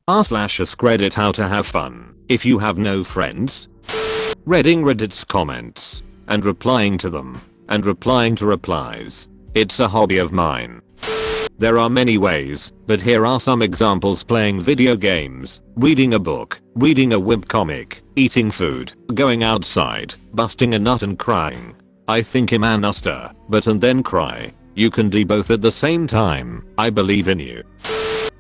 r/askreddit how to have fun if you have no friends. Reading Reddit's comments and replying to them and replying to replies. It's a hobby of mine. There are many ways, but here are some examples: playing video games, reading a book, reading a webcomic, eating food, going outside, busting a nut and crying. I think I'm an uster, but and then cry. You can do both at the same time. I believe in you.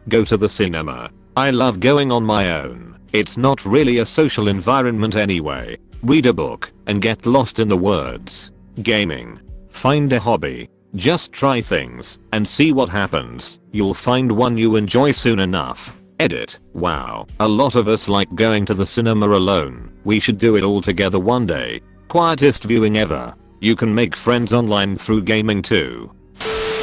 Go to the cinema. I love going on my own. It's not really a social environment anyway. Read a book and get lost in the words. Gaming. Find a hobby. Just try things and see what happens. You'll find one you enjoy soon enough. Edit. Wow, a lot of us like going to the cinema alone. We should do it all together one day. Quietest viewing ever. You can make friends online through gaming too.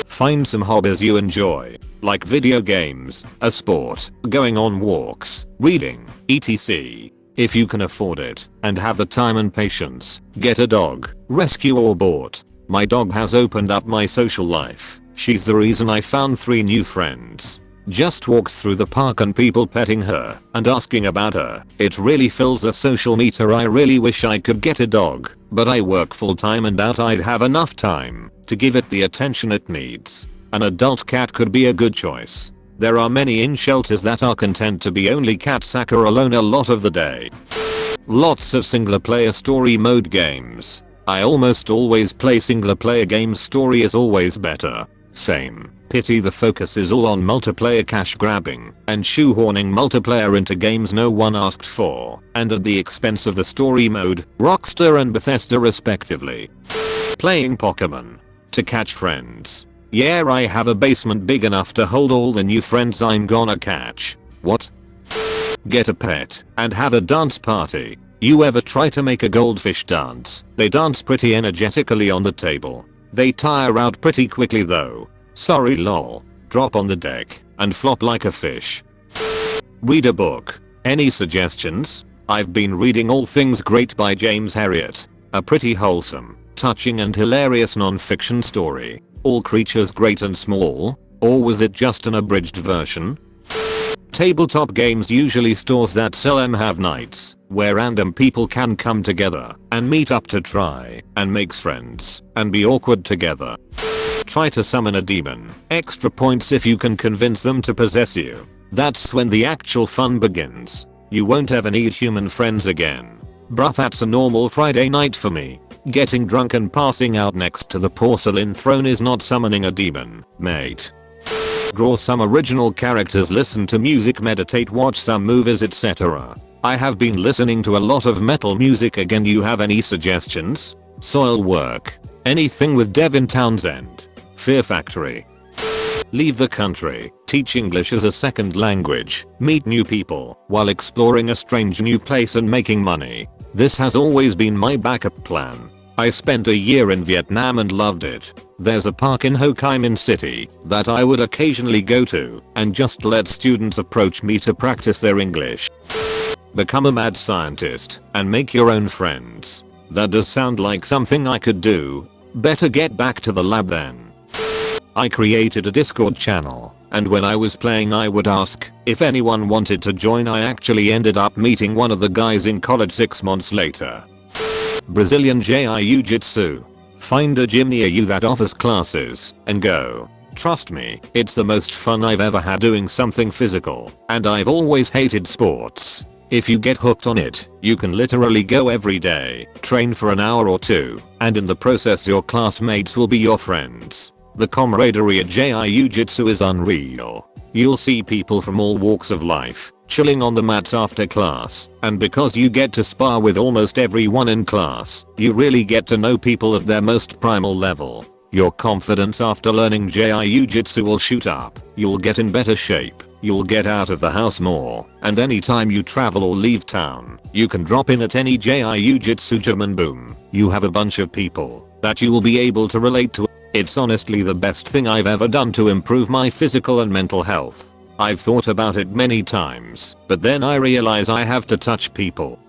Find some hobbies you enjoy, like video games, a sport, going on walks, reading, etc. If you can afford it and have the time and patience, get a dog, rescue or bought. My dog has opened up my social life. She's the reason I found 3 new friends. Just walks through the park and people petting her and asking about her. It really fills the social meter. I really wish I could get a dog, but I work full time and doubt I'd have enough time to give it the attention it needs. An adult cat could be a good choice. There are many in shelters that are content to be only cat sacker alone a lot of the day. Lots of single player story mode games. I almost always play single player games. Story is always better. Same. Pity the focus is all on multiplayer cash grabbing and shoehorning multiplayer into games no one asked for, and at the expense of the story mode, Rockstar and Bethesda respectively. Playing Pokemon. To catch friends. Yeah, I have a basement big enough to hold all the new friends I'm gonna catch. What? Get a pet and have a dance party. You ever try to make a goldfish dance? They dance pretty energetically on the table. They tire out pretty quickly though. Sorry lol. Drop on the deck and flop like a fish. Read a book. Any suggestions? I've been reading All Things Great by James Herriot. A pretty wholesome, touching and hilarious non-fiction story. All creatures great and small? Or was it just an abridged version? Tabletop games. Usually stores that sell them have nights where random people can come together and meet up to try and make friends and be awkward together. Try to summon a demon. Extra points if you can convince them to possess you. That's when the actual fun begins. You won't ever need human friends again. Bruh, that's a normal Friday night for me. Getting drunk and passing out next to the porcelain throne is not summoning a demon, mate. Draw some original characters, listen to music, meditate, watch some movies, etc. I have been listening to a lot of metal music again. You have any suggestions? Soil work. Anything with Devin Townsend. Fear Factory. Leave the country. Teach English as a second language. Meet new people while exploring a strange new place and making money. This has always been my backup plan. I spent a year in Vietnam and loved it. There's a park in Ho Chi Minh City that I would occasionally go to and just let students approach me to practice their English. Become a mad scientist and make your own friends. That does sound like something I could do. Better get back to the lab then. I created a Discord channel, and when I was playing I would ask if anyone wanted to join. I actually ended up meeting one of the guys in college 6 months later. Brazilian Jiu-Jitsu. Find a gym near you that offers classes and go. Trust me, it's the most fun I've ever had doing something physical, and I've always hated sports. If you get hooked on it, you can literally go every day, train for an hour or 2, and in the process your classmates will be your friends. The camaraderie at Jiu-Jitsu is unreal. You'll see people from all walks of life chilling on the mats after class, and because you get to spar with almost everyone in class, you really get to know people at their most primal level. Your confidence after learning Jiu-Jitsu will shoot up. You'll get in better shape. You'll get out of the house more, and anytime you travel or leave town, you can drop in at any Jiu-Jitsu gym and boom, you have a bunch of people that you will be able to relate to. It's honestly the best thing I've ever done to improve my physical and mental health. I've thought about it many times, but then I realize I have to touch people.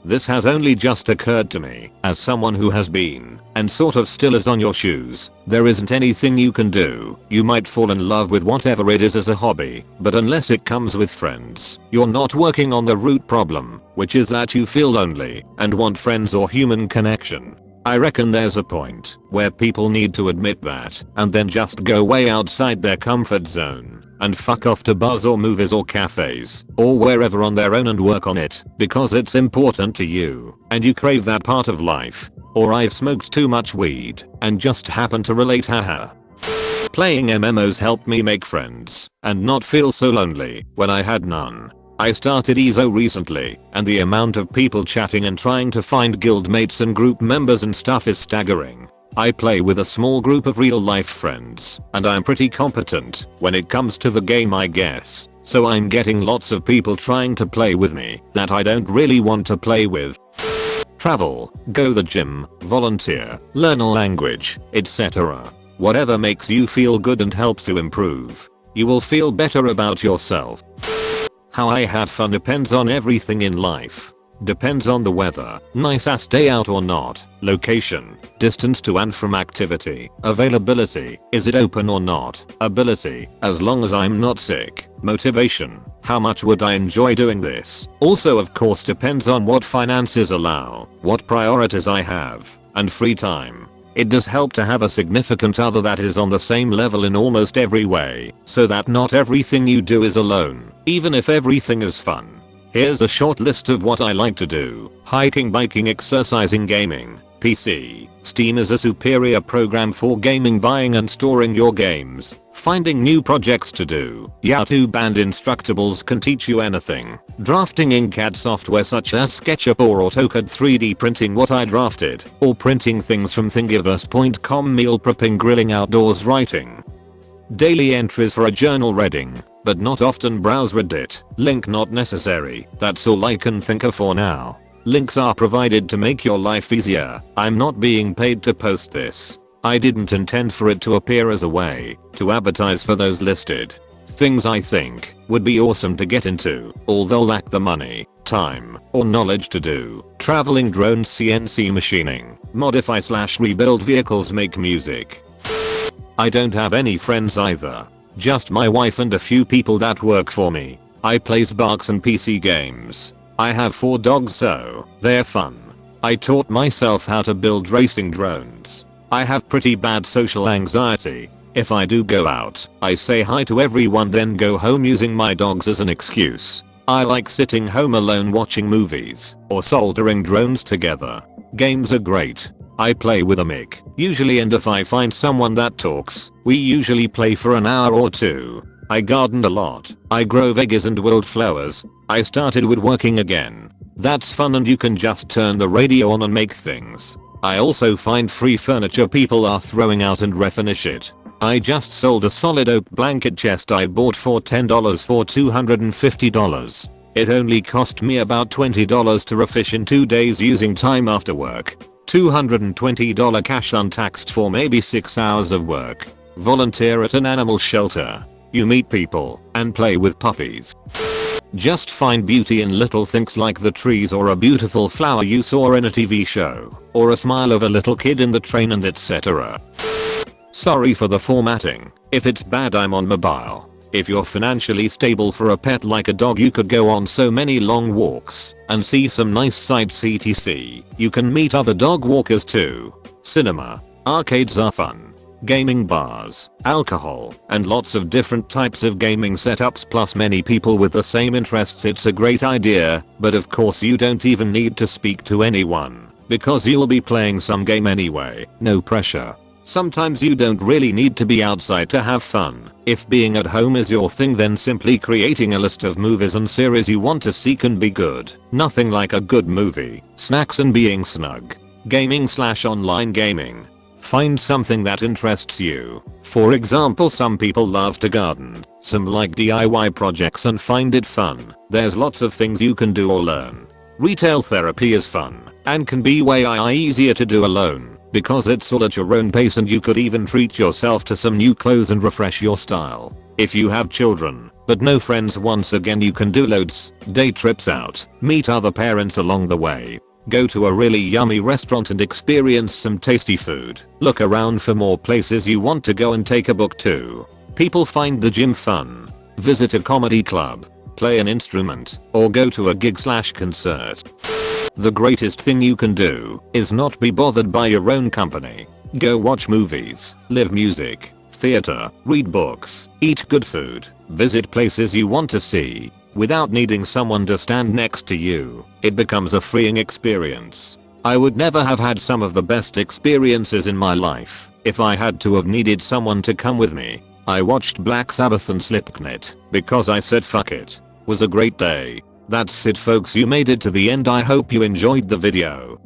This has only just occurred to me, as someone who has been, and sort of still is on your shoes. There isn't anything you can do. You might fall in love with whatever it is as a hobby, but unless it comes with friends, you're not working on the root problem, which is that you feel lonely and want friends or human connection. I reckon there's a point where people need to admit that and then just go way outside their comfort zone and fuck off to bars or movies or cafes or wherever on their own and work on it because it's important to you and you crave that part of life. Or I've smoked too much weed and just happen to relate, haha. Playing MMOs helped me make friends and not feel so lonely when I had none. I started ESO recently, and the amount of people chatting and trying to find guildmates and group members and stuff is staggering. I play with a small group of real life friends, and I'm pretty competent when it comes to the game, I guess. So I'm getting lots of people trying to play with me that I don't really want to play with. Travel, go the gym, volunteer, learn a language, etc. Whatever makes you feel good and helps you improve. You will feel better about yourself. How I have fun depends on everything in life. Depends on the weather, nice ass day out or not, location, distance to and from activity, availability, is it open or not, ability, as long as I'm not sick, motivation, how much would I enjoy doing this, also of course depends on what finances allow, what priorities I have, and free time. It does help to have a significant other that is on the same level in almost every way, so that not everything you do is alone, even if everything is fun. Here's a short list of what I like to do: hiking, biking, exercising, gaming, PC. Steam is a superior program for gaming, buying and storing your games, finding new projects to do. YouTube and Instructables can teach you anything. Drafting in CAD software such as SketchUp or AutoCAD, 3D printing what I drafted, or printing things from Thingiverse.com, meal prepping, grilling, outdoors, writing. Daily entries for a journal, reading, but not often, browse Reddit, link not necessary, that's all I can think of for now. Links are provided to make your life easier. I'm not being paid to post this. I didn't intend for it to appear as a way to advertise for those listed. Things I think would be awesome to get into, although lack the money, time, or knowledge to do: traveling, drones, CNC machining, modify/rebuild vehicles, make music. I don't have any friends either. Just my wife and a few people that work for me. I play Xbox and PC games. I have 4 dogs, so they're fun. I taught myself how to build racing drones. I have pretty bad social anxiety. If I do go out, I say hi to everyone then go home using my dogs as an excuse. I like sitting home alone watching movies or soldering drones together. Games are great. I play with a mic, usually, and if I find someone that talks, we usually play for an hour or 2. I gardened a lot. I grow veggies and wildflowers. I started woodworking again. That's fun and you can just turn the radio on and make things. I also find free furniture people are throwing out and refinish it. I just sold a solid oak blanket chest I bought for $10 for $250. It only cost me about $20 to refish in 2 days using time after work. $220 cash untaxed for maybe 6 hours of work. Volunteer at an animal shelter. You meet people and play with puppies. Just find beauty in little things like the trees or a beautiful flower you saw in a TV show, or a smile of a little kid in the train, and etc. Sorry for the formatting. If it's bad, I'm on mobile. If you're financially stable for a pet like a dog, you could go on so many long walks and see some nice sights, etc. You can meet other dog walkers too. Cinema, arcades are fun. Gaming, bars, alcohol, and lots of different types of gaming setups, plus many people with the same interests. It's a great idea, but of course you don't even need to speak to anyone, because you'll be playing some game anyway. No pressure. Sometimes you don't really need to be outside to have fun. If being at home is your thing, then simply creating a list of movies and series you want to see can be good. Nothing like a good movie, snacks, and being snug. Gaming/online gaming. Find something that interests you. For example, some people love to garden. Some like DIY projects and find it fun. There's lots of things you can do or learn. Retail therapy is fun and can be way easier to do alone, because it's all at your own pace and you could even treat yourself to some new clothes and refresh your style. If you have children, But no friends. Once again you can do loads, day trips out, meet other parents along the way, go to a really yummy restaurant and experience some tasty food, look around for more places you want to go and take a book to. People find the gym fun, visit a comedy club, play an instrument, or go to a gig/concert. The greatest thing you can do is not be bothered by your own company. Go watch movies, live music, theater, read books, eat good food, visit places you want to see, without needing someone to stand next to you. It becomes a freeing experience. I would never have had some of the best experiences in my life if I had to have needed someone to come with me. I watched Black Sabbath and Slipknot because I said fuck it. Was a great day. That's it folks, you made it to the end. I hope you enjoyed the video.